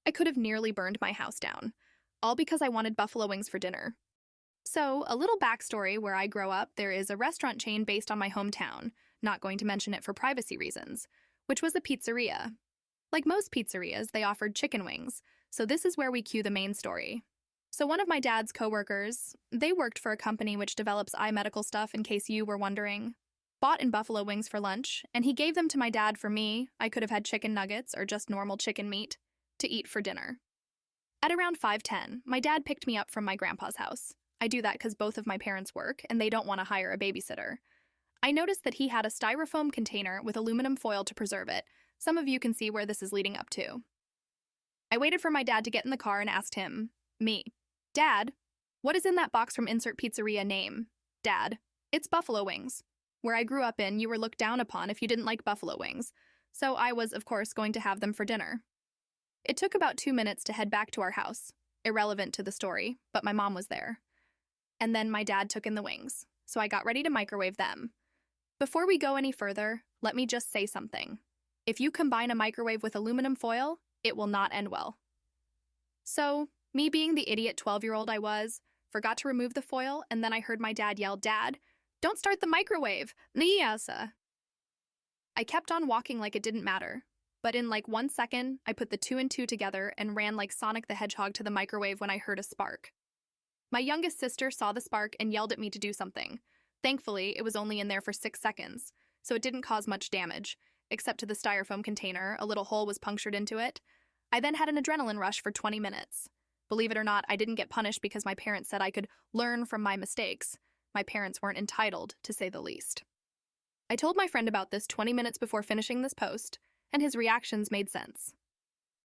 I could have nearly burned my house down, all because I wanted buffalo wings for dinner. So, a little backstory: where I grow up, there is a restaurant chain based on my hometown, not going to mention it for privacy reasons, which was a pizzeria. Like most pizzerias, they offered chicken wings, so this is where we cue the main story. So one of my dad's coworkers, they worked for a company which develops eye medical stuff in case you were wondering, bought in buffalo wings for lunch, and he gave them to my dad for me. I could have had chicken nuggets or just normal chicken meat to eat for dinner. At around 5:10, my dad picked me up from my grandpa's house. I do that because both of my parents work and they don't want to hire a babysitter. I noticed that he had a styrofoam container with aluminum foil to preserve it. Some of you can see where this is leading up to. I waited for my dad to get in the car and asked him, Dad, what is in that box from insert pizzeria name? Dad, it's buffalo wings. Where I grew up in, you were looked down upon if you didn't like buffalo wings, so I was, of course, going to have them for dinner. It took about 2 minutes to head back to our house. Irrelevant to the story, but my mom was there. And then my dad took in the wings, so I got ready to microwave them. Before we go any further, let me just say something. If you combine a microwave with aluminum foil, it will not end well. So, me being the idiot 12-year-old I was, forgot to remove the foil, and then I heard my dad yell, "Dad, don't start the microwave! Niasa!" I kept on walking like it didn't matter, but in like 1 second, I put the 2 and 2 together and ran like Sonic the Hedgehog to the microwave when I heard a spark. My youngest sister saw the spark and yelled at me to do something. Thankfully, it was only in there for 6 seconds, so it didn't cause much damage, except to the styrofoam container. A little hole was punctured into it. I then had an adrenaline rush for 20 minutes. Believe it or not, I didn't get punished because my parents said I could learn from my mistakes. My parents weren't entitled, to say the least. I told my friend about this 20 minutes before finishing this post, and his reactions made sense.